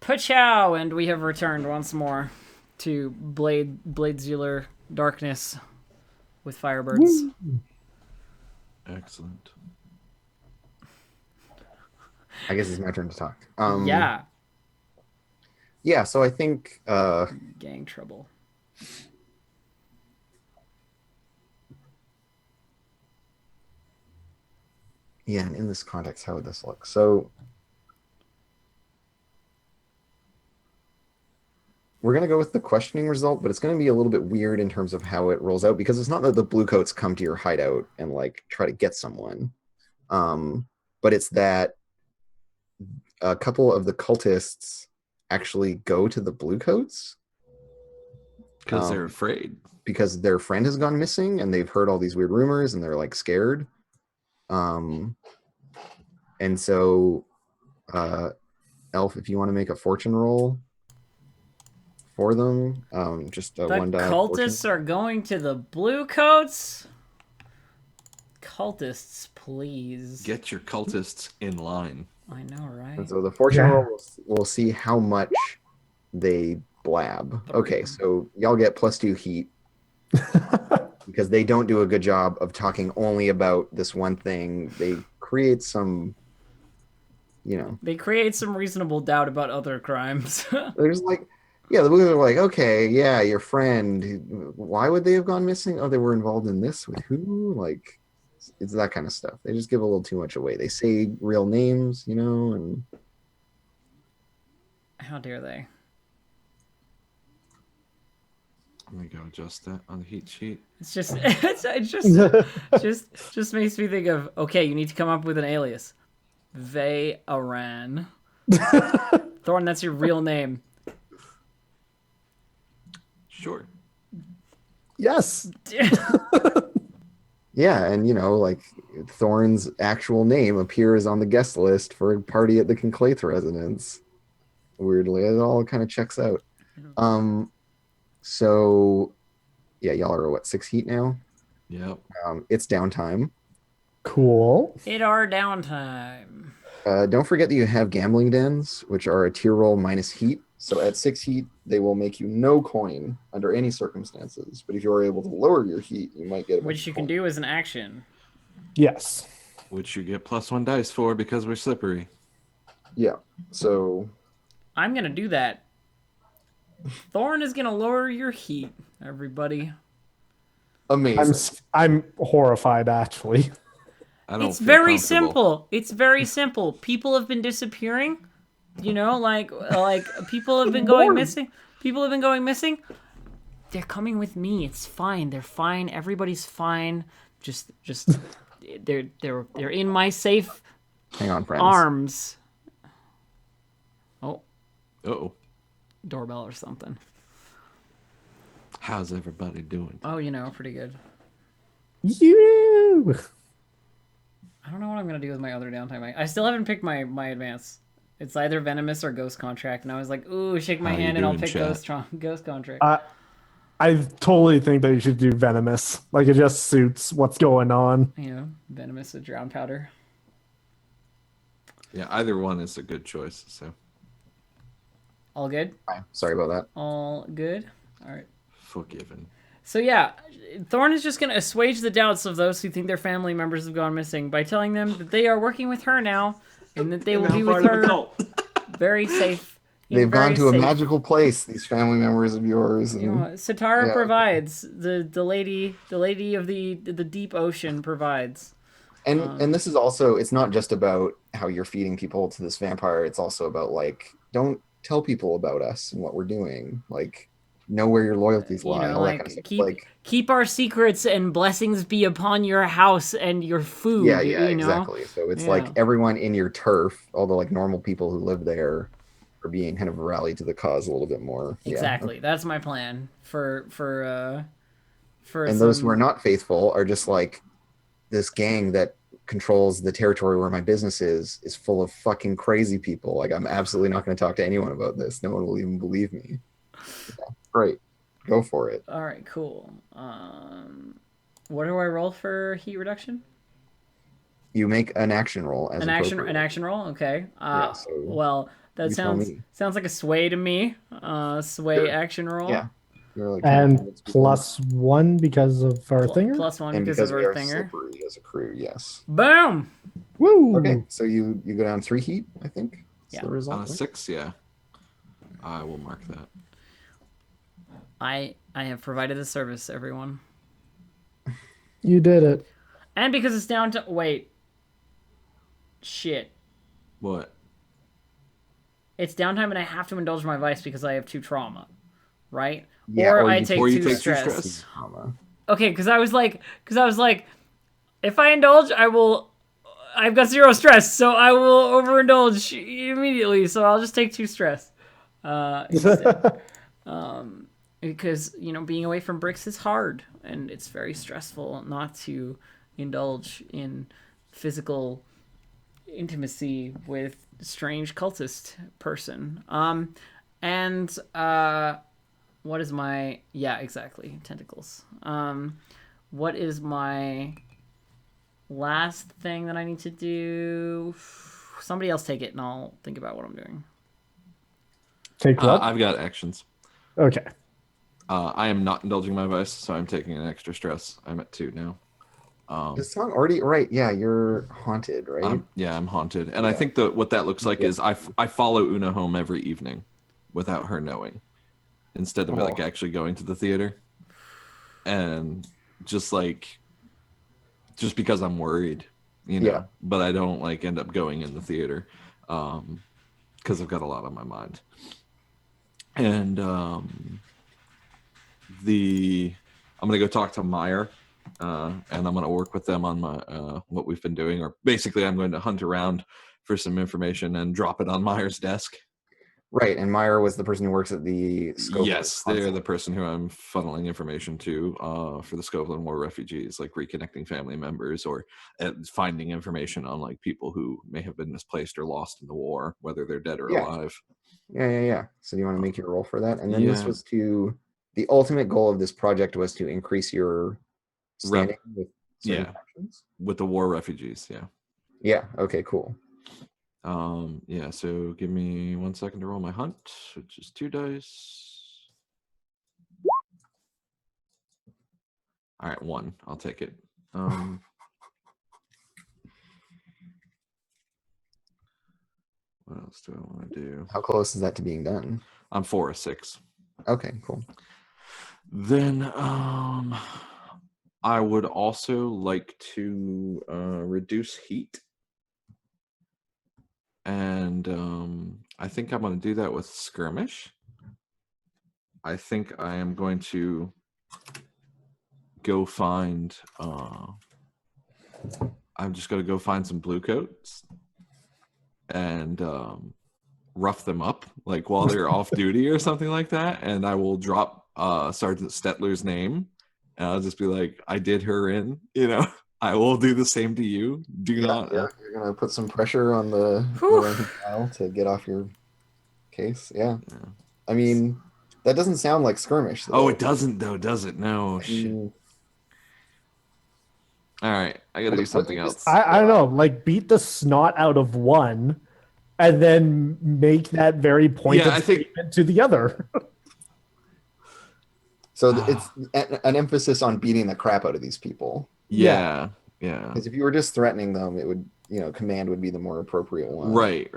Pachow, and we have returned once more to Bladezular Darkness with Firebirds. Excellent. I guess it's my turn to talk. Yeah, Yeah, so I think gang trouble. yeah, and in this context, how would this look? So we're gonna go with the questioning result, but it's gonna be a little bit weird in terms of how it rolls out because it's not that the bluecoats come to your hideout and like try to get someone. But it's that a couple of the cultists actually go to the bluecoats Because they're afraid. because their friend has gone missing and they've heard all these weird rumors and they're like scared. And so, Elf, if you want to make a fortune roll for them, just a The one die. cultists are going to the Bluecoats? Cultists, please. Get your cultists in line. I know, right? And so the fortune roll, we'll see how much they blab. Okay, so y'all get +2 heat because they don't do a good job of talking only about this one thing. They create some, They create some reasonable doubt about other crimes. there's like, yeah, the Blues are like, okay, yeah, your friend. Why would they have gone missing? Oh, they were involved in this with who? Like, it's that kind of stuff. They just give a little too much away. They say real names, and How dare they? Let me go adjust that on the heat sheet. It's just, just makes me think of, okay, you need to come up with an alias. Aran. Thorn, that's your real name. Sure. Yes. yeah, and like Thorn's actual name appears on the guest list for a party at the Conclave residence. Weirdly, it all kind of checks out. So yeah, y'all are what, 6 heat now? Yep. It's downtime. Cool. It are downtime. Don't forget that you have gambling dens, which are a tier roll minus heat. So at 6 heat, they will make you no coin under any circumstances. But if you are able to lower your heat, you might get which you can do as an action. Yes. Which you get +1 dice for because we're slippery. Yeah. So I'm gonna do that. Thorn is gonna lower your heat, everybody. amazing. I'm horrified, actually. I don't It's feel very comfortable. simple. It's very simple. People have been disappearing. Like people have been going missing. People have been going missing. They're coming with me. It's fine. They're fine. Everybody's fine. Just they're in my safe Hang on, friends. arms. Oh, Uh-oh. doorbell or something. How's everybody doing? Oh, pretty good. You. I don't know what I'm gonna do with my other downtime. I still haven't picked my advance. It's either Venomous or Ghost Contract, and I was like, ooh, shake my How you hand and I'll doing, pick chat? Ghost Contract. I totally think that you should do Venomous. Like, it just suits what's going on. Venomous with Drown Powder. Yeah, either one is a good choice. So All good? Hi. Sorry about that. All good? All right. forgiven. So yeah, Thorn is just going to assuage the doubts of those who think their family members have gone missing by telling them that they are working with her now and that they will be with her very safe. They've gone to a safe. magical place, these family members of yours. And, Satara provides. The lady of the deep ocean provides. and this is also, it's not just about how you're feeding people to this vampire. It's also about like, don't tell people about us and what we're doing. Like, know where your loyalties lie. All that kind of stuff. Keep our secrets and blessings be upon your house and your food. Yeah, exactly. So it's like everyone in your turf, all the like normal people who live there, are being kind of rallied to the cause a little bit more. Exactly. Yeah. That's my plan for and those who are not faithful are just like, this gang that controls the territory where my business is full of fucking crazy people. Like, I'm absolutely not going to talk to anyone about this. No one will even believe me. Yeah, great. Go for it. All right, cool. What do I roll for heat reduction? You make an action roll as an action roll. Okay. So... Well, That You tell sounds me. sounds like a sway to me. Sway Sure. action roll. Yeah. You're like trying to And convince people. +1 because of our thinger. +1 And because because of we are Earthinger. slippery as a crew, yes. Boom. Woo! Okay, so you go down 3 heat, I think. That's Yeah. the result. right? 6, yeah. I will mark that. I have provided the service, everyone. You did it. And because it's down to shit. What? It's downtime and I have to indulge my vice because I have 2 trauma, right? Yeah, or or I you take Or you 2 take 2 stress. stress. Trauma. Okay, because I was like, if I indulge, I've got 0 stress, so I will overindulge immediately. So I'll just take 2 stress instead. Because being away from bricks is hard, and it's very stressful not to indulge in physical intimacy with strange cultist person. And what is my exactly, tentacles. What is my last thing that I need to do? Somebody else take it and I'll think about what I'm doing. Take what? I've got actions. Okay. I am not indulging my vice, so I'm taking an extra stress. I'm at 2 now. Is the song already right? Yeah, you're haunted, right? I'm haunted, and I Yeah. think what that looks like is I follow Una home every evening, without her knowing, instead of like Oh. actually going to the theater, and just because I'm worried, Yeah. But I don't like end up going in the theater, because I've got a lot on my mind, and I'm gonna go talk to Meyer. And I'm going to work with them on my what we've been doing, or basically I'm going to hunt around for some information and drop it on Meyer's desk. Right, and Meyer was the person who works at the Scope. Yes, they're the person who I'm funneling information to for the Scotland War refugees, like reconnecting family members or finding information on like people who may have been misplaced or lost in the war, whether they're dead or alive. Yeah. So do you want to make your roll for that? And then this was the ultimate goal of this project was to increase your standing with certain factions? With the war refugees, Yeah, okay, cool. So give me 1 second to roll my hunt, which is 2 dice. All right, 1. I'll take it. What else do I want to do? How close is that to being done? I'm 4 or 6. Okay, cool. Then I would also like to reduce heat. And I think I'm going to do that with skirmish. I think I am going to go find I'm just going to go find some blue coats and rough them up like while they're off duty or something like that, and I will drop Sergeant Stetler's name and I'll just be like, I did her in, I will do the same to you. Not you're gonna put some pressure on the rank and file to get off your case. Yeah. I mean, that doesn't sound like skirmish though. Oh, it doesn't though, does it? No. Shit. All right, I gotta do something else. I don't know, like beat the snot out of one and then make that very point of statement to the other. So it's an emphasis on beating the crap out of these people. Yeah. Because if you were just threatening them, it would, command would be the more appropriate one. Right.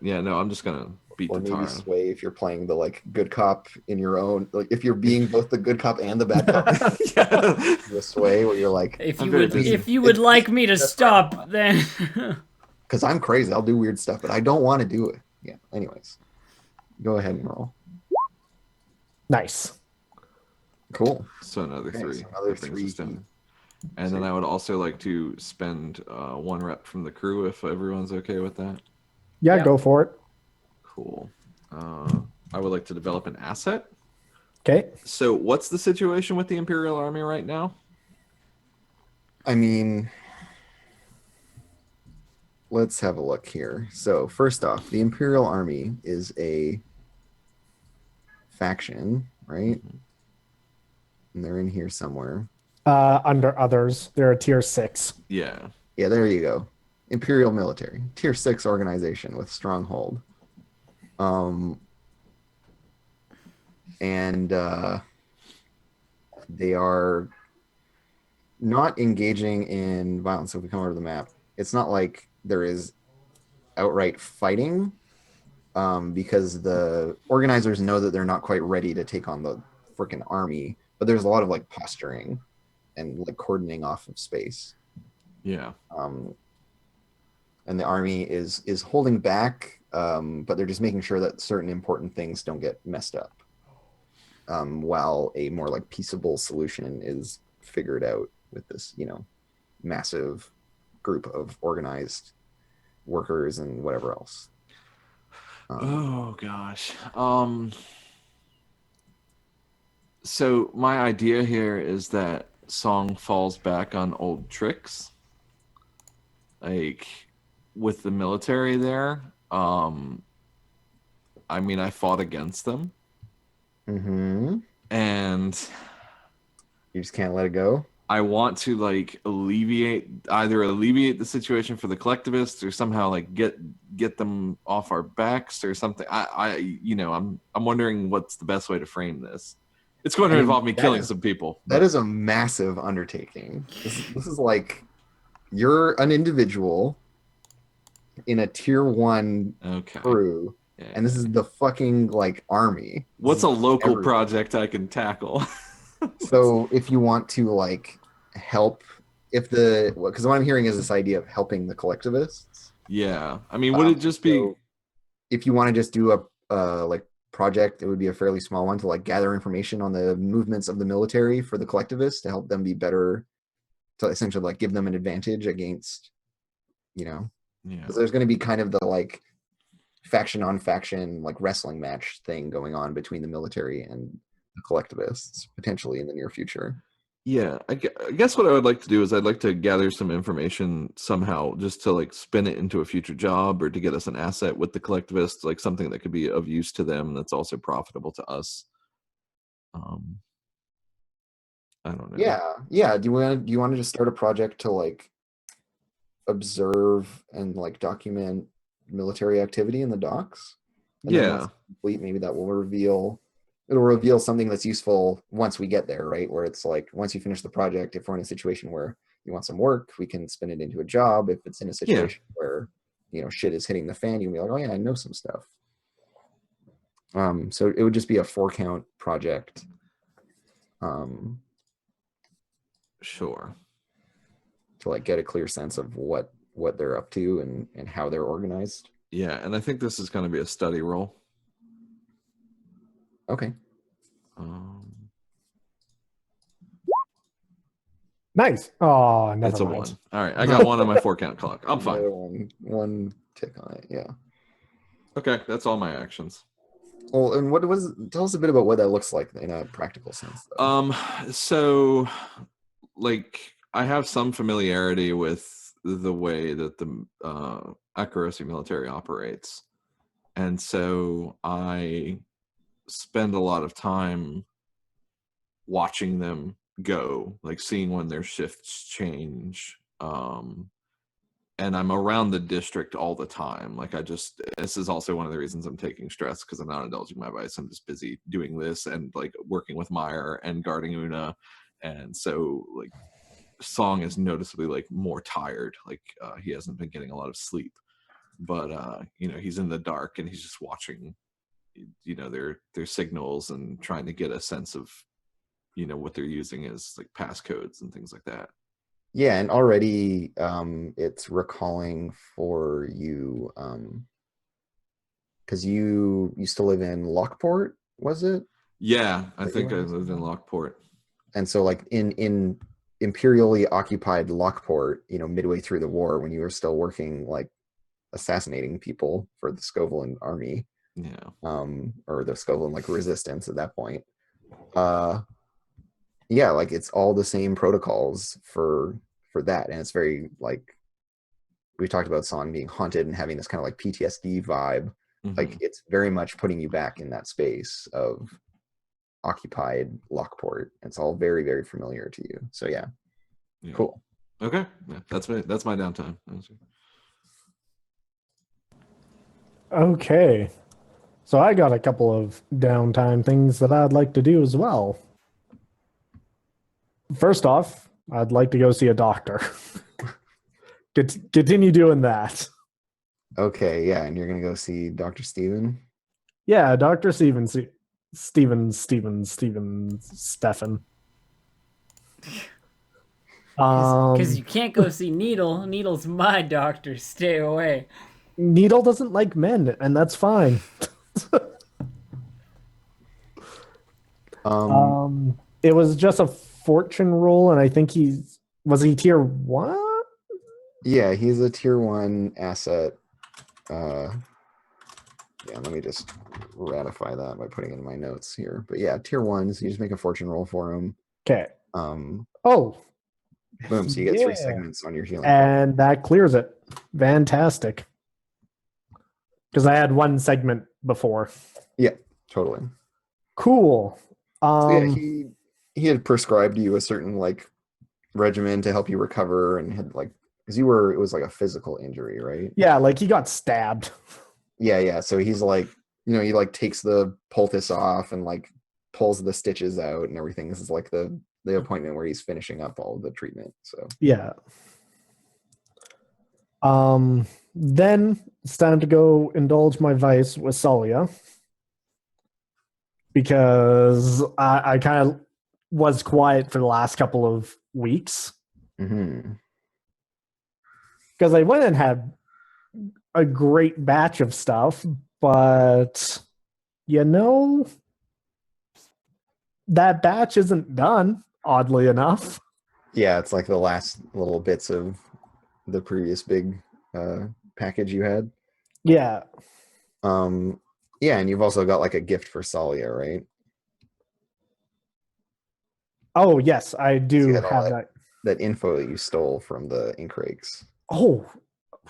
Yeah, no, I'm just gonna beat or the maybe tar. sway if you're playing the good cop in your own, like if you're being both the good cop and the bad cop. The sway where you're like, if you would like me to stop, then because I'm crazy, I'll do weird stuff, but I don't want to do it. Yeah. Anyways, go ahead and roll. Nice. Cool. So another 3. So another That brings us 3. down. And then I would also like to spend 1 rep from the crew if everyone's okay with that. Yeah, go for it. Cool. I would like to develop an asset. Okay. So what's the situation with the Imperial Army right now? I mean, let's have a look here. So first off, the Imperial Army is a faction, right? And they're in here somewhere. Under others, they're a tier 6. Yeah. Yeah, there you go. Imperial Military, tier 6 organization with stronghold. And they are not engaging in violence. If we come over to the map, it's not like there is outright fighting, because the organizers know that they're not quite ready to take on the freaking army. But there's a lot of like posturing and like cordoning off of space. Yeah. And the army is holding back, but they're just making sure that certain important things don't get messed up, while a more like peaceable solution is figured out with this, massive group of organized workers and whatever else. Oh gosh. So my idea here is that Song falls back on old tricks, like with the military there. I mean, I fought against them, and you just can't let it go. I want to like alleviate the situation for the collectivists, or somehow like get them off our backs or something. I'm wondering what's the best way to frame this. It's going to involve me killing some people. That is a massive undertaking. This is like you're an individual in a tier 1 crew, and this is the fucking like army. What's a local project I can tackle? So if you want to like help, because what I'm hearing is this idea of helping the collectivists. Yeah, I mean, would it just be if you want to just do a like project, it would be a fairly small one to like gather information on the movements of the military for the collectivists to help them be better, to essentially like give them an advantage against, because there's going to be kind of the like faction on faction like wrestling match thing going on between the military and the collectivists potentially in the near future. Yeah, I guess what I would like to do is I'd like to gather some information somehow, just to like spin it into a future job, or to get us an asset with the collectivists, like something that could be of use to them that's also profitable to us. I don't know. Yeah. Do you want to just start a project to like observe and like document military activity in the docks? And then once complete, maybe that will reveal something that's useful once we get there, right? Where it's like, once you finish the project, if we're in a situation where you want some work, we can spin it into a job. If it's in a situation where, shit is hitting the fan, you can be like, oh yeah, I know some stuff. So it would just be a 4-count project. Sure. To like get a clear sense of what they're up to and how they're organized. Yeah, and I think this is going to be a study roll. Okay. Nice. Oh, that's a 1. All right, I got 1 on my 4-count clock. I'm fine. One tick on it. Yeah. Okay, that's all my actions. Well, and tell us a bit about what that looks like in a practical sense, though. So like I have some familiarity with the way that the Akarosi military operates, and so I spend a lot of time watching them go, like seeing when their shifts change, and I'm around the district all the time. Like this is also one of the reasons I'm taking stress, because I'm not indulging my vice. I'm just busy doing this and like working with Meyer and guarding Una, and so like Song is noticeably like more tired. Like he hasn't been getting a lot of sleep, but he's in the dark and he's just watching their signals and trying to get a sense of what they're using as like passcodes and things like that. Yeah, and already it's recalling for you, because you used to live in Lockport, was it? Yeah, I think I lived in Lockport. And so like in imperially occupied Lockport, midway through the war, when you were still working like assassinating people for the Scovian army, or the Scovian like resistance at that point, like it's all the same protocols for that, and it's very like we talked about Song being haunted and having this kind of like PTSD vibe. Like it's very much putting you back in that space of occupied Lockport. It's all very, very familiar to you. So yeah. Cool. Okay, that's my downtime. Okay. So I got a couple of downtime things that I'd like to do as well. First off, I'd like to go see a doctor. Continue doing that. Okay, yeah, and you're gonna go see Dr. Steven? Yeah, Dr. Steven Stefan. Because you can't go see Needle. Needle's my doctor. Stay away. Needle doesn't like men, and that's fine. It was just a fortune roll, and I think was he tier 1? Yeah, he's a tier 1 asset. Yeah, let me just ratify that by putting it in my notes here. But yeah, tier 1, so you just make a fortune roll for him. Okay. Oh, boom! So you get 3 segments on your healing, and that clears it. Fantastic. Because I had 1 segment before. Yeah, totally. Cool. So yeah, he had prescribed you a certain like regimen to help you recover, and had like because it was like a physical injury, right? Yeah, like he got stabbed. Yeah. So he's like, he like takes the poultice off and like pulls the stitches out and everything. This is like the appointment where he's finishing up all of the treatment. So yeah. Then it's time to go indulge my vice with Salia. Because I kind of was quiet for the last couple of weeks. Mm-hmm. Because I went and had a great batch of stuff, but that batch isn't done, oddly enough. Yeah, it's like the last little bits of the previous big package you had. Yeah. Yeah, and you've also got like a gift for Salia, right? Oh, yes, I do have that. That info that you stole from the ink rakes. Oh,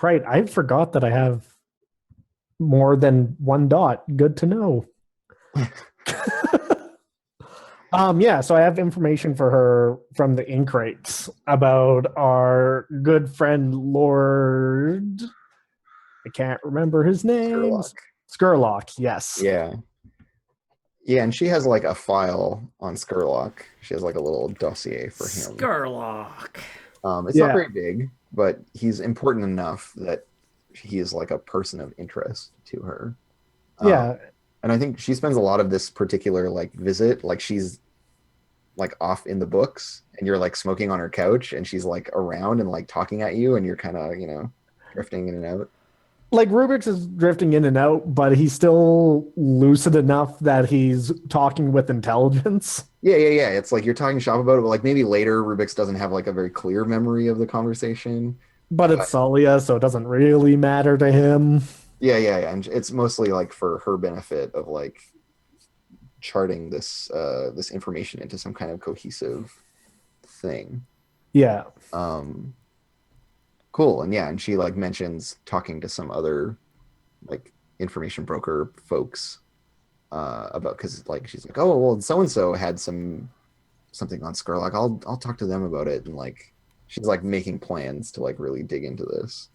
right. I forgot that I have more than 1 dot. Good to know. Yeah, so I have information for her from the ink rakes about our good friend Lord. I can't remember his name. Scurlock, yes. Yeah, and she has like a file on Scurlock. She has like a little dossier for him. Scurlock. It's not very big, but he's important enough that he is like a person of interest to her. Yeah. And I think she spends a lot of this particular like visit, like she's like off in the books and you're like smoking on her couch and she's like around and like talking at you and you're kind of, drifting in and out. Like Rubik's is drifting in and out, but he's still lucid enough that he's talking with intelligence. Yeah. It's like you're talking shop about it, but like maybe later Rubik's doesn't have like a very clear memory of the conversation. But it's Salia, so it doesn't really matter to him. Yeah. And it's mostly like for her benefit of like charting this this information into some kind of cohesive thing. Yeah. Cool. And she like mentions talking to some other like information broker folks about, because like she's like, oh well, so and so had something on Scurlock. I'll talk to them about it, and like she's like making plans to like really dig into this.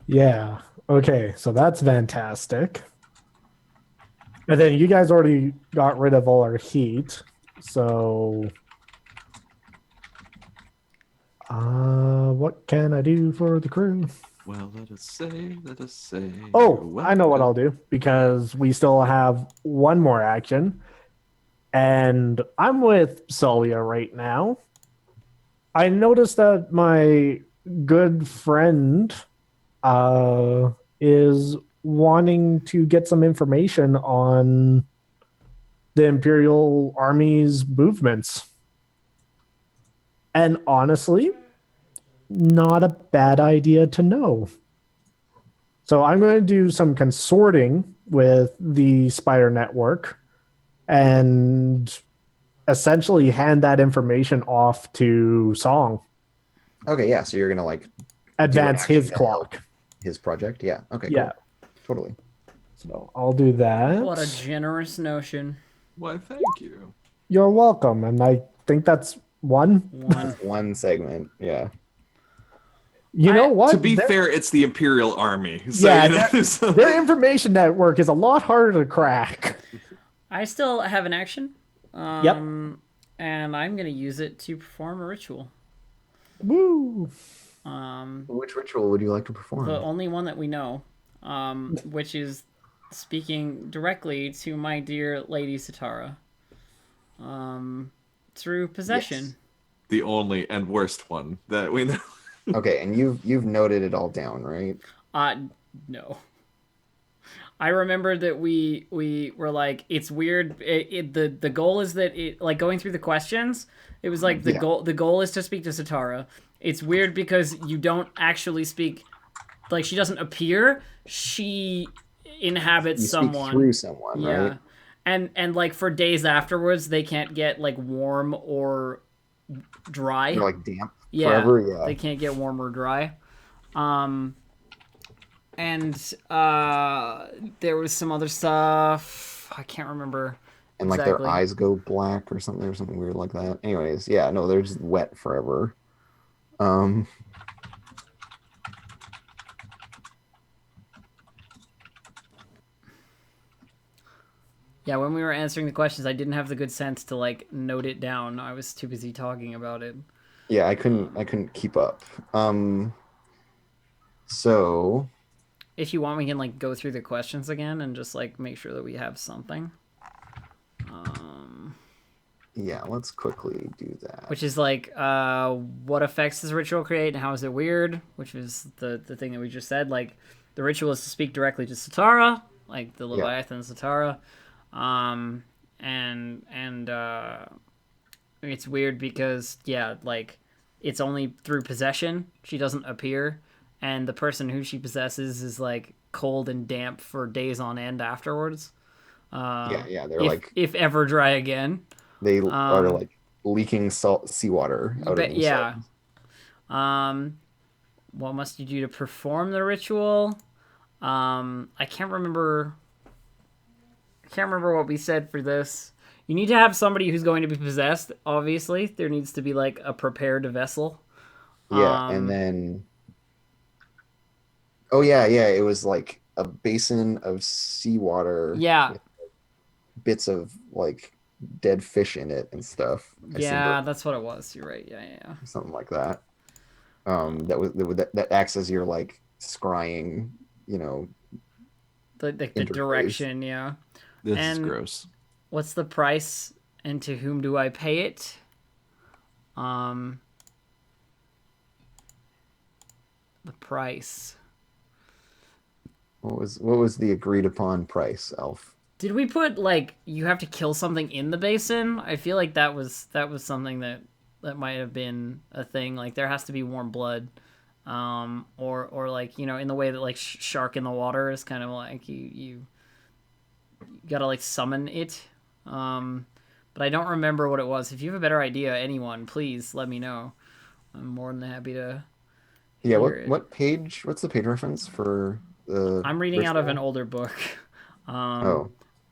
Yeah. Okay. So that's fantastic. And then you guys already got rid of all our heat, so what can I do for the crew? Well, let us say. Oh, I know what I'll do, because we still have 1 more action, and I'm with Salia right now. I noticed that my good friend is wanting to get some information on the Imperial Army's movements. And honestly, not a bad idea to know. So I'm going to do some consorting with the Spire Network and essentially hand that information off to Song. Okay, yeah. So you're going to like advance his clock. His project? Yeah. Okay, yeah. Cool. Totally. So I'll do that. What a generous notion. Why, thank you. You're welcome. And I think that's one. One segment, yeah. You know what? To be fair, it's the Imperial Army. So, Yeah, you know, so- their information network is a lot harder to crack. I still have an action. Yep. And I'm gonna use it to perform a ritual. Woo. Which ritual would you like to perform? The only one that we know, which is speaking directly to my dear Lady Sitara. Through possession. Yes. the only and worst one that we know. Okay, and you've noted it all down, right? No. I remember that we were like, it's weird. The goal is that it, like, going through the questions, it was like the goal is to speak to Sitara. It's weird because you don't actually speak, like, she doesn't appear. She inhabits You someone. speak through someone, Yeah. right? And like for days afterwards, they can't get like warm or dry. You're like damp Yeah, forever. Yeah. they can't get warm or dry. And there was some other stuff I can't remember. And like exactly. their eyes go black or something weird like that. Anyways, yeah, no, they're just wet forever. Yeah, when we were answering the questions, I didn't have the good sense to like note it down. I was too busy talking about it. Yeah, I couldn't keep up. So If you want, we can like go through the questions again and just like make sure that we have something. yeah, let's quickly do that. Which is like, what effects does ritual create and how is it weird? Which is the thing that we just said. Like, the ritual is to speak directly to Sitara, like the Leviathan Sitara. It's weird because, yeah, like, it's only through possession. She doesn't appear. And the person who she possesses is, like, cold and damp for days on end afterwards. Yeah, they're if ever dry again. they are like leaking seawater out of themselves. Yeah. What must you do to perform the ritual? I can't remember what we said for this. You need to have somebody who's going to be possessed, obviously. There needs to be like a prepared vessel. Yeah, and then it was like a basin of seawater. Yeah. With bits of like dead fish in it and stuff. Yeah, that's what it was. You're right. Yeah. Something like that. That acts as your like scrying, The direction, yeah. This is And gross. what's the price and to whom do I pay it? The price. What was the agreed upon price, Elf? Did we put like you have to kill something in the basin? I feel like that was something that might have been a thing. Like there has to be warm blood, or like in the way that like shark in the water is kind of like you gotta like summon it. But I don't remember what it was. If you have a better idea, anyone, please let me know. I'm more than happy to. Yeah, hear what page? What's the page reference for the? I'm reading out of an older book.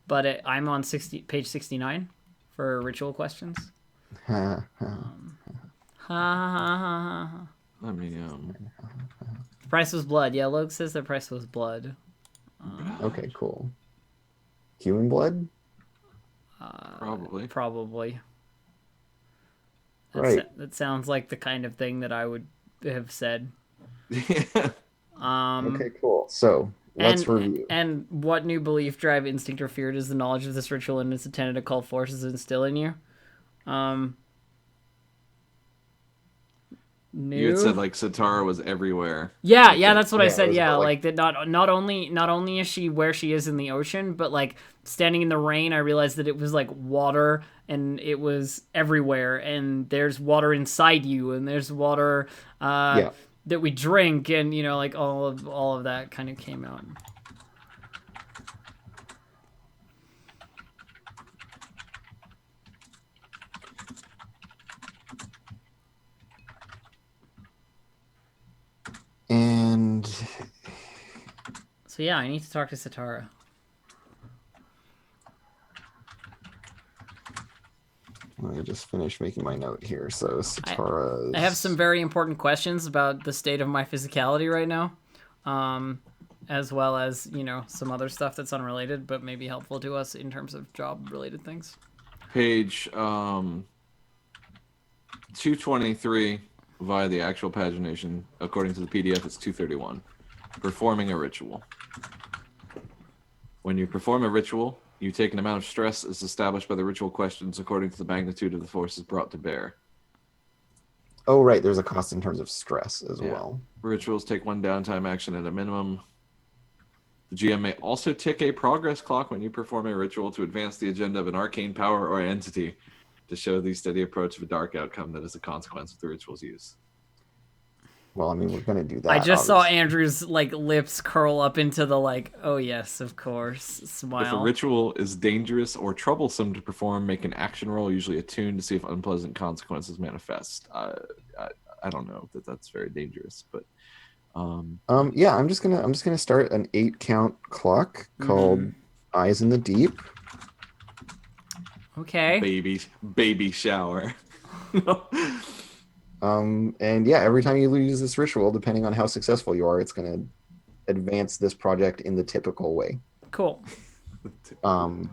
But I'm on page 69 for ritual questions. I mean, Price was blood. Yeah, Logue says the price was blood. Okay, cool. Human blood? probably. Right. That sounds like the kind of thing that I would have said. Okay, cool. So let's review. And what new belief, drive, instinct, or fear does the knowledge of this ritual and its intended occult forces instill in you? New? You had said like Sitara was everywhere. Yeah, that's what I it said. was Yeah, about, like that. Not only is she where she is in the ocean, but like standing in the rain, I realized that it was like water, and it was everywhere. And there's water inside you, and there's water that we drink, and like all of that kind of came out. And So yeah, I need to talk to Sitara. Let me just finish making my note here. So Satara's... I have some very important questions about the state of my physicality right now, as well as, you know, some other stuff that's unrelated, but maybe helpful to us in terms of job-related things. Page 223 via the actual pagination. According to the PDF, it's 231. Performing a ritual. When you perform a ritual, you take an amount of stress as established by the ritual questions according to the magnitude of the forces brought to bear. Oh, right. There's a cost in terms of stress as Yeah. well. Rituals take one downtime action at a minimum. The GM may also tick a progress clock when you perform a ritual to advance the agenda of an arcane power or entity to show the steady approach of a dark outcome that is a consequence of the ritual's use. Well, I mean, we're going to do that. I just saw obviously. Andrew's like lips curl up into the like, oh yes, of course, smile. If a ritual is dangerous or troublesome to perform, make an action roll, usually attuned, to see if unpleasant consequences manifest. I don't know that that's very dangerous, but Yeah, I'm just gonna start an 8-count clock called Eyes in the Deep. Okay. baby shower. And yeah, every time you use this ritual, depending on how successful you are, it's gonna advance this project in the typical way. Cool. And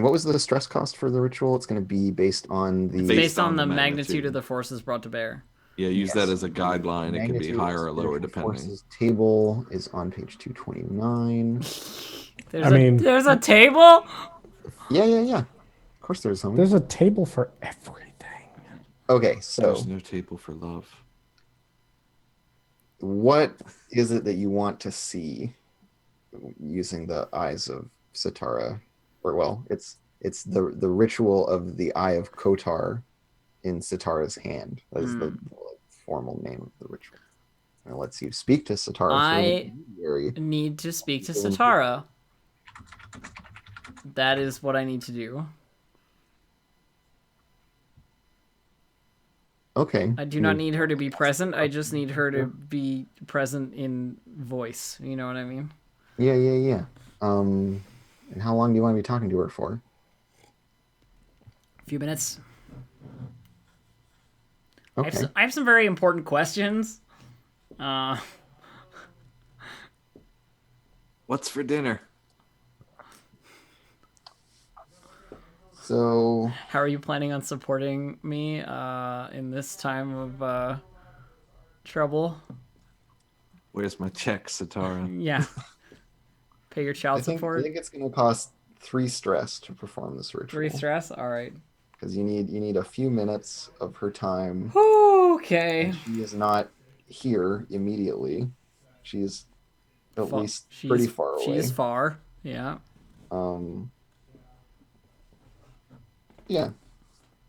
what was the stress cost for the ritual? It's gonna be based on the Based on the magnitude of the forces brought to bear. Yeah, use Yes. that as a guideline. It can be magnitude higher or of lower spiritual depending. forces table is on page 229. There's a table? Yeah. Of course there's something. There's a table for everything. Okay, so There's no table for love. what is it that you want to see using the eyes of Satara? Or well, it's the ritual of the Eye of Kotar in Satara's hand. That is the formal name of the ritual. And it lets you speak to Satara. I need to speak to Satara. That is what I need to do. Okay. I do not need her to be present. I just need her to be present in voice. You know what I mean? Yeah. And how long do you want to be talking to her for? A few minutes. Okay. I have some very important questions. What's for dinner? So How are you planning on supporting me in this time of trouble? Where's my check, Satara? Yeah. Pay your child I support. think it's going to cost 3 stress to perform this ritual. 3 stress? Alright. Because you need a few minutes of her time. Okay. And she is not here immediately. She's at least pretty far away. She is far. Yeah. Yeah.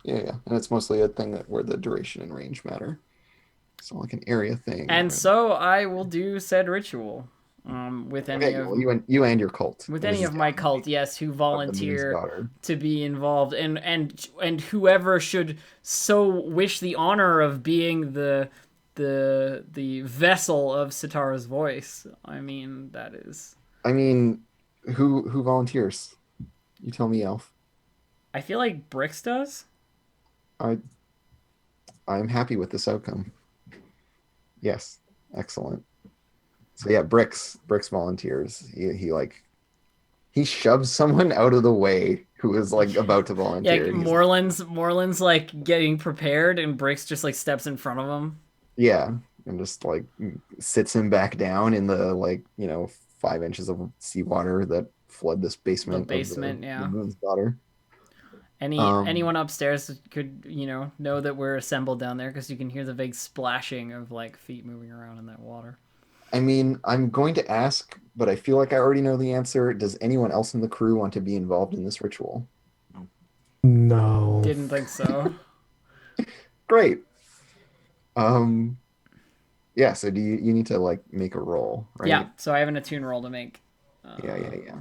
And it's mostly a thing where the duration and range matter. So like an area thing. And so I will do said ritual. With any okay, of well, you and your cult. with any of my cult, yes, who Moon's volunteer daughter. to be involved, and whoever should so wish the honor of being the vessel of Satara's voice. I mean, that is. I mean, who volunteers? You tell me, Elf. I feel like Brix does. I'm happy with this outcome. Yes, excellent. So yeah, Brix volunteers. He shoves someone out of the way who is like about to volunteer. Yeah, He's- Moreland's like getting prepared, and Brix just like steps in front of him. Yeah, and just like sits him back down in the 5 inches of seawater that flood this basement. The basement, of yeah. the Moon's daughter. Anyone upstairs could know that we're assembled down there because you can hear the vague splashing of like feet moving around in that water. I mean, I'm going to ask, but I feel like I already know the answer. Does anyone else in the crew want to be involved in this ritual? No. Didn't think so. Great. Yeah, so do you need to like make a roll, right? Yeah, so I have an attune roll to make. Yeah.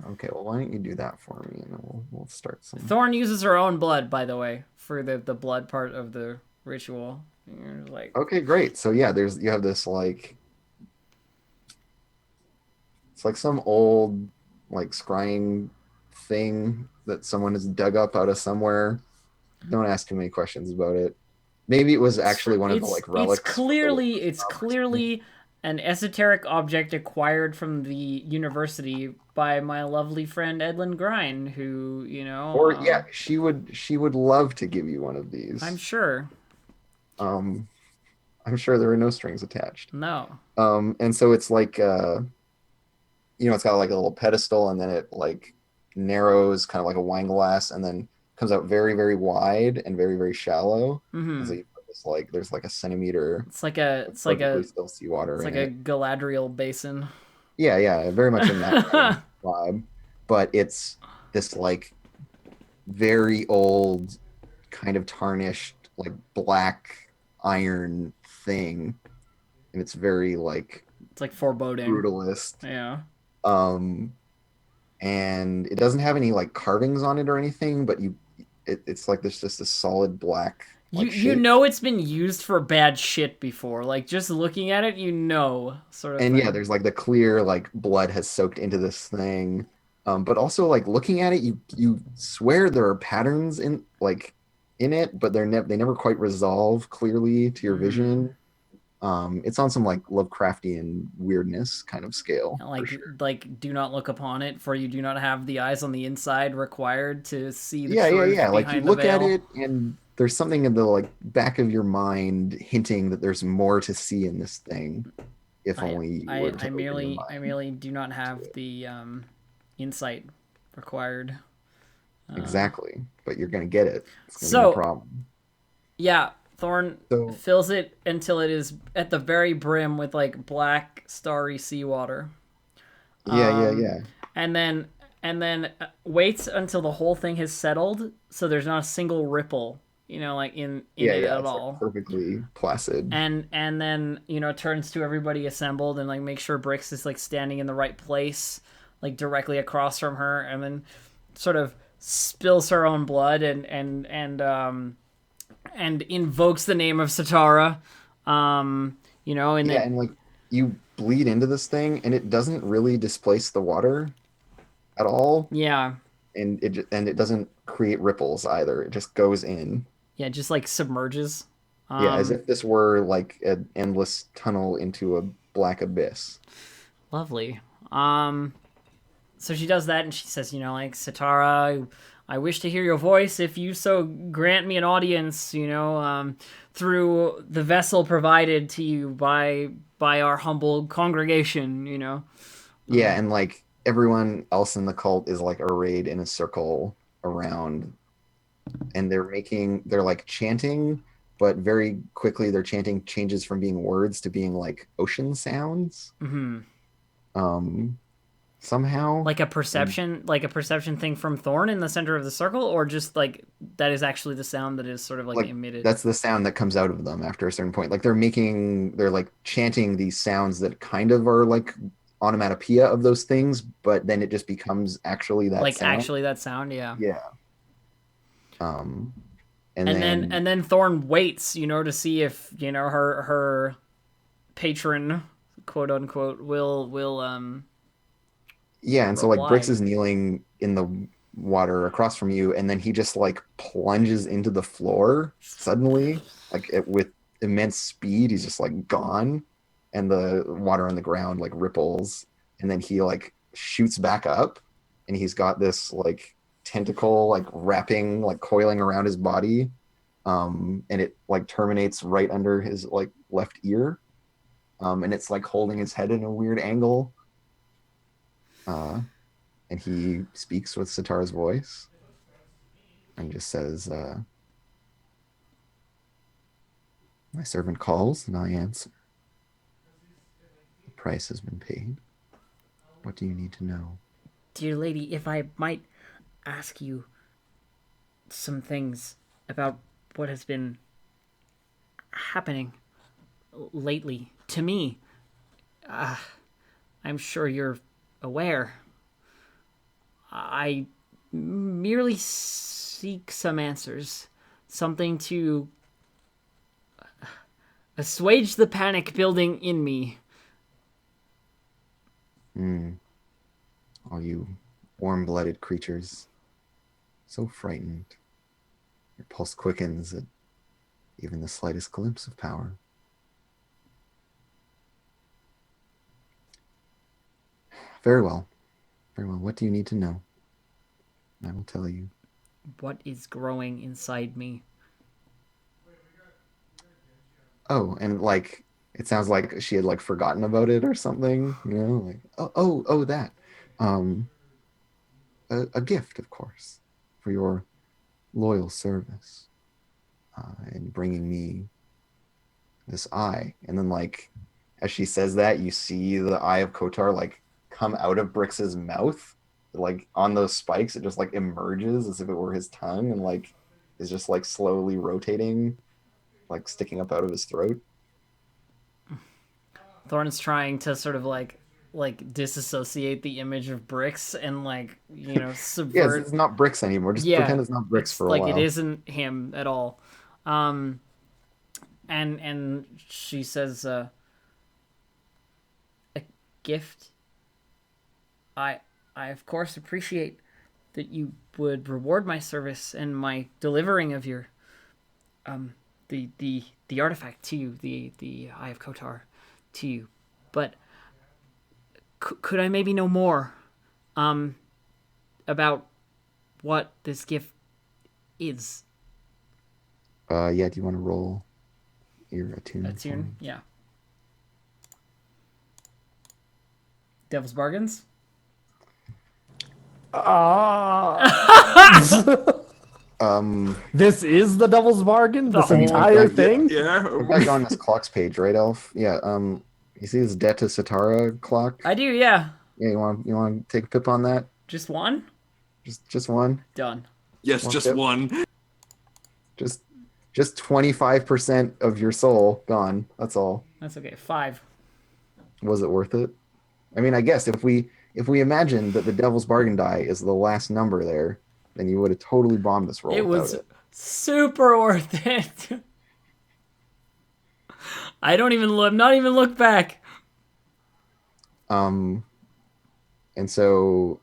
Okay, well, why don't you do that for me, and then we'll start some. Thorn uses her own blood, by the way, for the blood part of the ritual. You're like, Okay, great. So yeah, you have this like, it's like some old like scrying thing that someone has dug up out of somewhere. don't ask too many questions about it. Maybe it was actually one of the like relics. from the It's clearly an esoteric object acquired from the university by my lovely friend Edlin Grine, who, Or yeah, she would love to give you one of I'm these. sure. Um, I'm sure there are no strings attached. No. And so it's like it's got like a little pedestal, and then it like narrows, kind of like a wine glass, and then comes out very, very wide and very, very shallow. And so Hmm. you put this like there's like a centimeter of It's like perfectly a still seawater it's in like a it. Galadriel basin. Yeah, yeah, very much in that kind of vibe. But it's this like very old, kind of tarnished, like black iron thing, and it's very like It's like foreboding. brutalist. Yeah. Um, and it doesn't have any like carvings on it or anything, but it's like there's just a solid black You like you shape. know it's been used for bad shit before. Like just looking at it, sort of And yeah, thing. there's like the clear like blood has soaked into this thing. But also like looking at it, you swear there are patterns in it, but they never quite resolve clearly to your Hmm. vision. It's on some like Lovecraftian weirdness kind of scale for Like sure. do not look upon it, for you do not have the eyes on the inside required to see the Yeah, yeah, truth yeah. Like you behind the look at veil. it and there's something in the like back of your mind hinting that there's more to see in this thing if I only you were to open your I mind merely do not to have it. the insight required. Exactly. But you're gonna get it. It's gonna be no So problem. yeah, Thorn So fills it until it is at the very brim with like black starry seawater. yeah, yeah, yeah. And then waits until the whole thing has settled, so there's not a single ripple, like in Yeah, it yeah. at It's like all. perfectly placid. And then turns to everybody assembled and like make sure Brix is like standing in the right place, like directly across from her, and then sort of spills her own blood and invokes the name of Satara. And Yeah, then and like you bleed into this thing and it doesn't really displace the water at all. yeah, And it doesn't create ripples either. It just goes in. yeah, just like submerges. Yeah, as Um, if this were like an endless tunnel into a black abyss. Lovely. Um, so she does that and she says, like, Satara, I wish to hear your voice if you so grant me an audience, through the vessel provided to you by our humble congregation. Yeah, and like everyone else in the cult is like arrayed in a circle around, and they're like chanting, but very quickly their chanting changes from being words to being like ocean sounds. Hmm. Um, somehow. And Like a perception thing from Thorn in the center of the circle, or just like that is actually the sound that is sort of like like emitted. that's the sound that comes out of them after a certain point. Like they're like chanting these sounds that kind of are like onomatopoeia of those things, but then it just becomes actually that Like sound. actually that sound, yeah. Yeah. Um, and then And then Thorn waits, to see if, her patron, quote unquote, will yeah, and so like Brix reply. is kneeling in the water across from you, and then he just like plunges into the floor suddenly, with immense speed. He's just like gone, and the water on the ground like ripples, and then he like shoots back up, and he's got this like tentacle like wrapping like coiling around his body, and it like terminates right under his like left ear, and it's like holding his head in a weird angle. Uh, and he speaks with Sitara's voice and just says, "My servant calls, and I answer. The price has been paid. What do you need to know?" Dear lady, if I might ask you some things about what has been happening lately to me. I'm sure you're aware. I merely seek some answers, something to assuage the panic building in me. Hmm. All you warm-blooded creatures, so frightened. Your pulse quickens at even the slightest glimpse of power. Very well. Very well. What do you need to know? I will tell you. What is growing inside me? Oh, and like it sounds like she had like forgotten about it or something, you know, like oh that. Um a gift, of course, for your loyal service in bringing me this eye. And then like as she says that, you see the eye of Kotar like come out of Brix's mouth, like on those spikes. It just like emerges as if it were his tongue and like is just like slowly rotating, like sticking up out of his throat. Thorn is trying to sort of like disassociate the image of Brix and like Yes, subvert. it's not Brix anymore. Just pretend it's not Brix it's for a like while. it isn't him at all. And she says, a gift. I of course appreciate that you would reward my service and my delivering of your the artifact to you, the Eye of Kotar to you. But could I maybe know more about what this gift is? Yeah, do you want to roll your attunement? Attune? Yeah. Devil's Bargains? This is the devil's bargain. This whole entire thing? thing. Yeah. We're back on this clocks page, right, Elf? Yeah. You see this Detta Satara clock? I do, yeah. Yeah, you want to take a pip on that? Just one? Just one? Done. Yes, One just tip? one. Just 25% of your soul gone. That's all. That's okay. 5. Was it worth it? I mean, I guess if we imagine that the devil's bargain die is the last number there, then you would have totally bombed this roll It without was it. super worth it. I'm not even look back. And so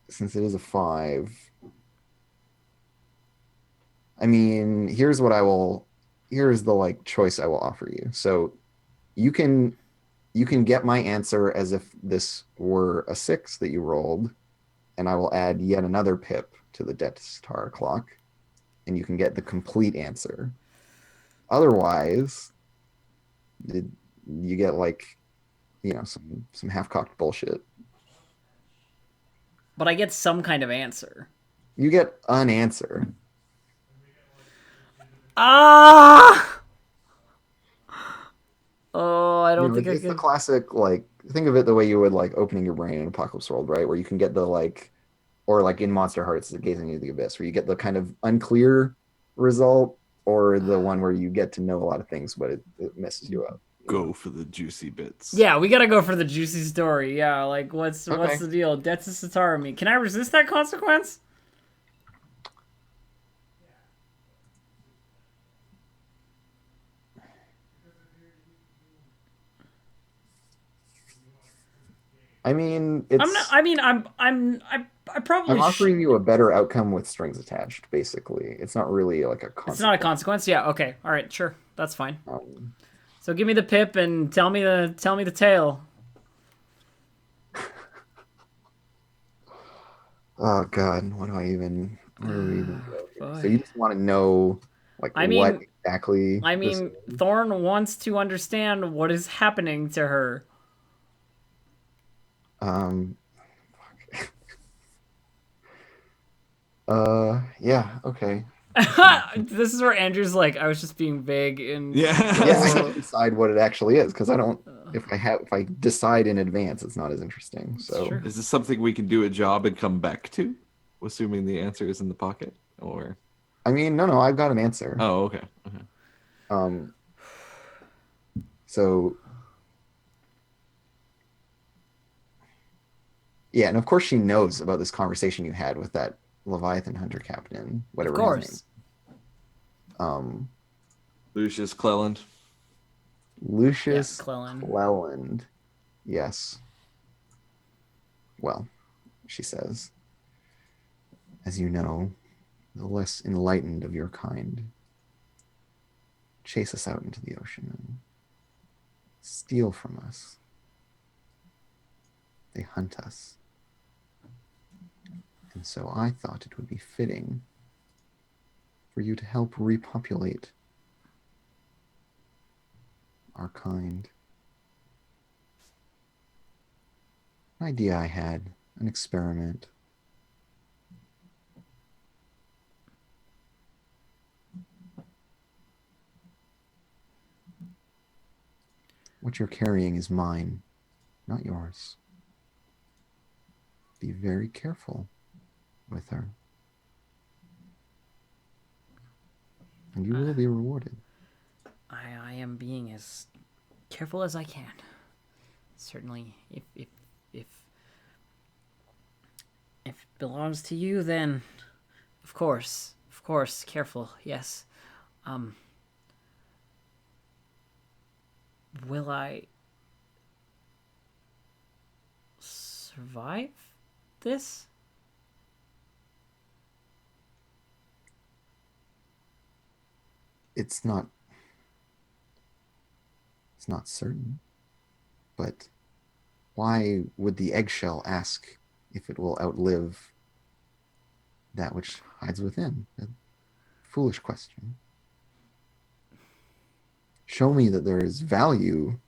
since it is a 5, I mean, here's the like choice I will offer you. So you can get my answer as if this were a 6 that you rolled, and I will add yet another pip to the Death Star clock, and you can get the complete answer. Otherwise, you get like, some half-cocked bullshit. But I get some kind of answer. You get an answer. Ah! Oh, I don't think I it's the can. classic, like, think of it the way you would like opening your brain in Apocalypse World, right? Where you can get the like, or like in Monster Hearts, the Gazing into the Abyss, where you get the kind of unclear result, or the one where you get to know a lot of things, but it messes you up. Go for the juicy bits. Yeah, we gotta go for the juicy story. Yeah, like what's Okay. the deal? Debts to Satara me. Can I resist that consequence? I mean, it's. I'm not. I mean, I probably. I'm offering you a better outcome with strings attached. Basically, it's not really like a consequence. It's not a consequence. Yeah. Okay. All right. Sure. That's fine. Um, So give me the pip and tell me the tale. oh God, what do we even go here? So boy. you just want to know, like, I what mean- exactly? I this mean, is? Thorn wants to understand what is happening to her. Yeah, okay. This is where Andrew's like, I was just being vague and Yeah, I Yeah. have to decide what it actually is because I don't. If I decide in advance, it's not as interesting. So true. Is this something we can do a job and come back to, assuming the answer is in the pocket? Or I mean, no, I've got an answer. oh, okay. So yeah, and of course she knows about this conversation you had with that Leviathan Hunter captain, Of whatever his course. name. Lucius Cleland. Lucius Yeah, Cleland. Cleland. Yes. Well, she says. As you know, the less enlightened of your kind chase us out into the ocean and steal from us. They hunt us. And so I thought it would be fitting for you to help repopulate our kind. An idea I had, an experiment. What you're carrying is mine, not yours. Be very careful with her. And you will be rewarded. I am being as careful as I can. Certainly, if if it belongs to you, then of course, careful. Yes. Will I survive this? It's not certain. But why would the eggshell ask if it will outlive that which hides within? A foolish question. Show me that there is value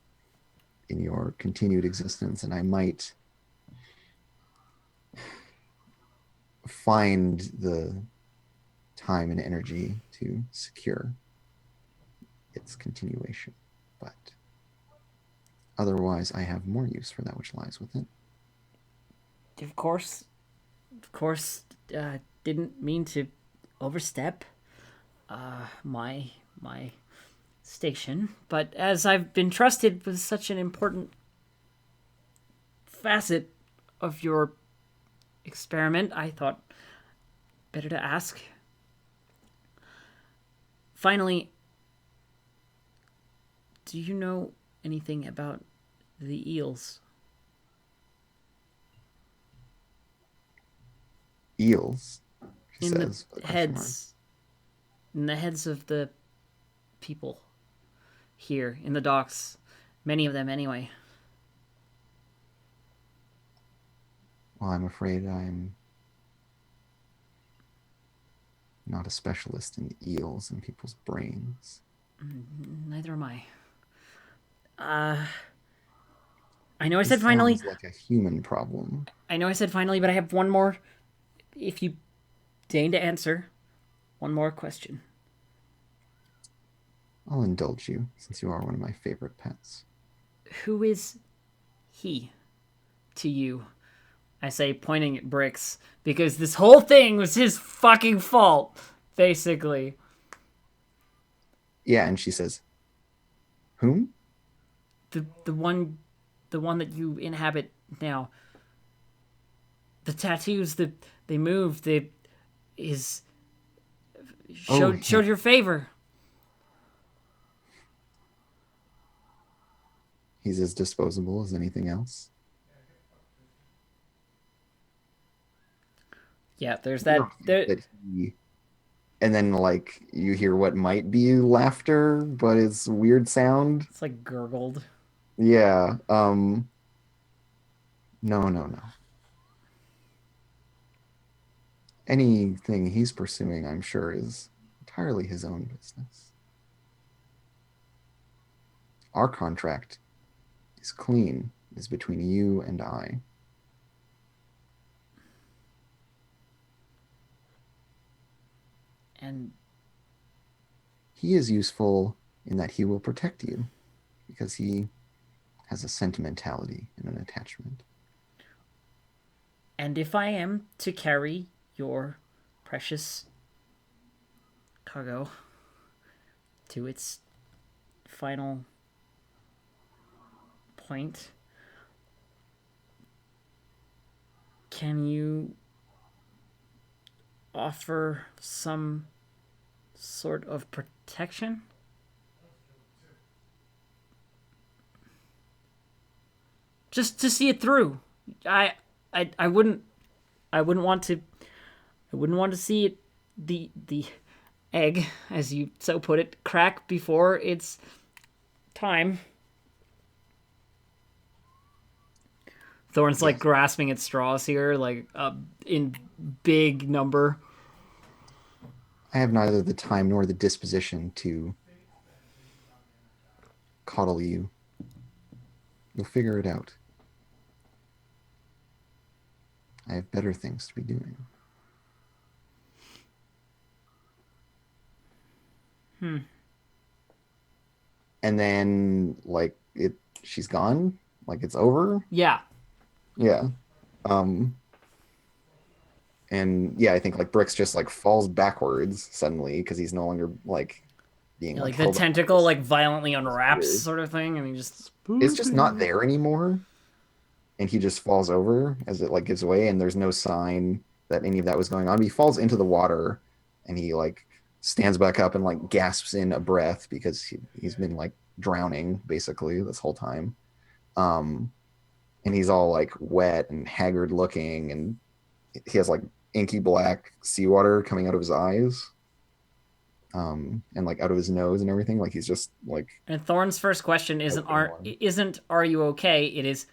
in your continued existence, and I might find the time and energy to secure its continuation. But otherwise, I have more use for that which lies within. Of course, didn't mean to overstep my station, but as I've been trusted with such an important facet of your experiment, I thought better to ask. Finally, do you know anything about the eels? Eels, she In says. the heads, in the heads of the people here in the docks. Many of them, anyway. Well, I'm afraid I'm not a specialist in eels and people's brains. Neither am I. I know I said finally. Sounds like a human problem. I know I said finally, but I have one more. If you deign to answer, one more question. I'll indulge you, since you are one of my favorite pets. Who is he to you? I say, pointing at Bricks, because this whole thing was his fucking fault, basically. Yeah, and she says, whom? The one that you inhabit now. The tattoos that they moved, showed your favor. He's as disposable as anything else. Yeah, there's that. And then, like, you hear what might be laughter, but it's weird sound. It's like gurgled. Yeah. No. Anything he's pursuing, I'm sure, is entirely his own business. Our contract is clean, is between you and I. And he is useful in that he will protect you because he has a sentimentality and an attachment. And if I am to carry your precious cargo to its final point, can you offer some sort of protection? Just to see it through. I wouldn't want to I wouldn't want to see it, the egg, as you so put it, crack before its time. Thorn's like grasping at straws here, like in big number. I have neither the time nor the disposition to coddle you. You'll figure it out. I have better things to be doing. And then, like, she's gone? Like, it's over? Yeah. Yeah. And yeah, I think like Brix just like falls backwards suddenly because he's no longer like being Like the held up. tentacle like violently unwraps sort of thing, and he just It's just not there anymore, and he just falls over as it like gives away, and there's no sign that any of that was going on. But he falls into the water, and he like stands back up and like gasps in a breath because he's been like drowning basically this whole time. And he's all like wet and haggard looking, and he has like inky black seawater coming out of his eyes, and like out of his nose and everything. Like he's just like. And Thorn's first question isn't are you okay? It is,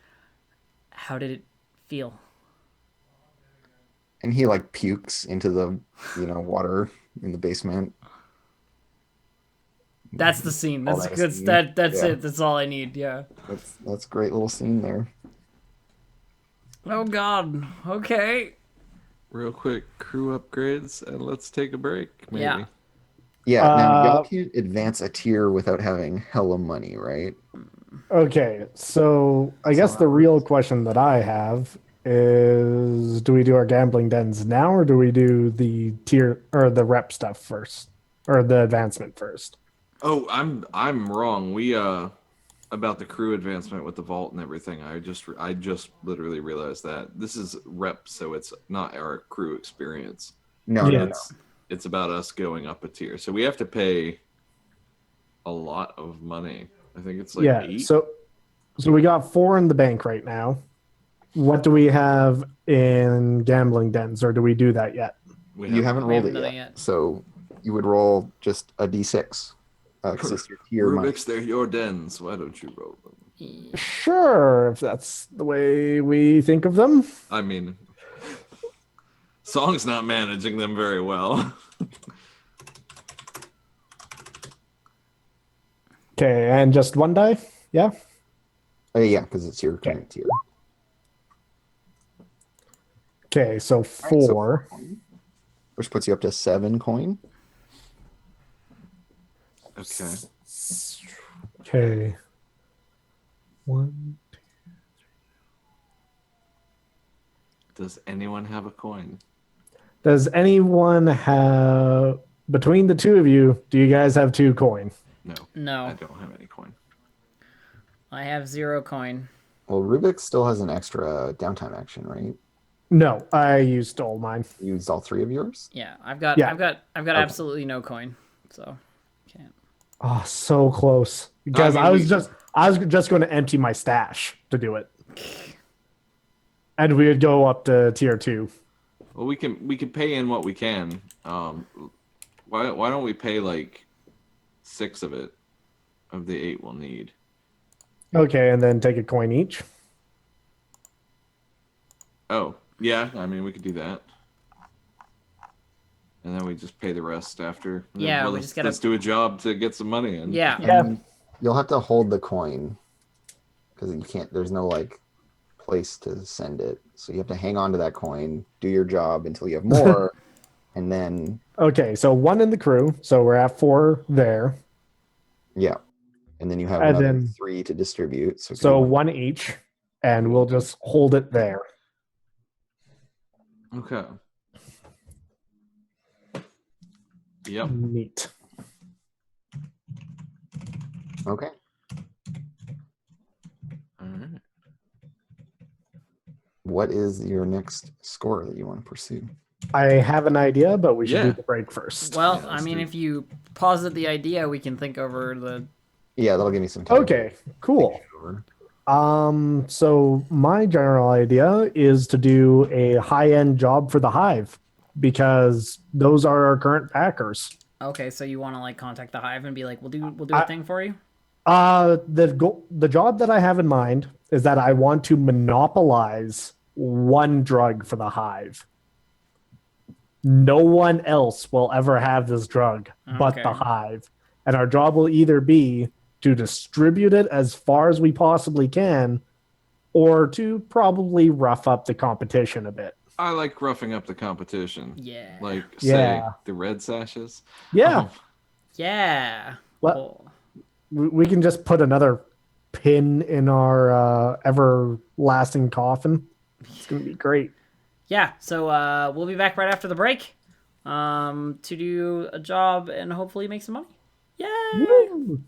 how did it feel? And he like pukes into the water in the basement. That's the scene. All That's that good. scene. That's Yeah. it. That's all I need. Yeah. That's a great little scene there. Oh God. Okay. Real quick, crew upgrades, and let's take a break. Maybe. Yeah. Yeah, now y'all can't advance a tier without having hella money, right? Okay, so I guess the real question that I have is, do we do our gambling dens now, or do we do the tier or the rep stuff first, or the advancement first? Oh, I'm wrong. We about the crew advancement with the vault and everything. I just literally realized that this is rep, so it's not our crew experience. No, Yeah. no. It's about us going up a tier. So we have to pay a lot of money. I think it's like Yeah, 8. so we got 4 in the bank right now. What do we have in gambling dens, or do we do that yet? You haven't We rolled haven't it done yet. it yet. So you would roll just a d6. Because it's your tier money. Rubik's, they're your dens. Why don't you roll them? Sure, if that's the way we think of them. I mean, Song's not managing them very well. Okay, and just 1 die? Yeah? Yeah, because it's your current tier. Okay, so All right, so 4. which puts you up to 7 coin. Okay. Okay. 1. Does anyone have a coin? Does anyone have, between the two of you, do you guys have 2 coin? No. No. I don't have any coin. I have 0 coin. Well, Rubik still has an extra downtime action, right? No, I used all mine. You used all 3 of yours? Yeah, I've got Yeah. I've got absolutely no coin. So can't. Oh, so close. Because I mean, I was just going to empty my stash to do it. And we would go up to tier 2. Well, we can pay in what we can. Why don't we pay like 6 of it, of the 8 we'll need? Okay, and then take a coin each. Oh, yeah. I mean, we could do that. And then we just pay the rest after. And then, Yeah, we let's, just gotta- let's do a job to get some money in. Yeah. Yeah. You'll have to hold the coin because you can't. There's no like place to send it, so you have to hang on to that coin, do your job until you have more, and then Okay, so 1 in the crew. So we're at 4 there. yeah, and then you have And another then- 3 to distribute. So, So 1 each. And we'll just hold it there. Okay. Yep. Neat. okay. All right. What is your next score that you want to pursue? I have an idea, but we should Yeah. do the break first. Well, Yeah, I let's mean, do it. if you posit the idea, we can think over the. Yeah, that'll give me some time. Okay, cool. to think it over. So my general idea is to do a high-end job for the Hive because those are our current packers. Okay, so you want to like contact the Hive and be like, we'll do I- a thing for you. The job that I have in mind is that I want to monopolize one drug for the Hive. No one else will ever have this drug but the Okay. Hive. And our job will either be to distribute it as far as we possibly can or to probably rough up the competition a bit. I like roughing up the competition. Yeah. Like, say, Yeah. the red sashes. Yeah. Um, Yeah. Let- Oh. We can just put another pin in our everlasting coffin. It's going to be great. Yeah, so we'll be back right after the break to do a job and hopefully make some money. Yay! Woo!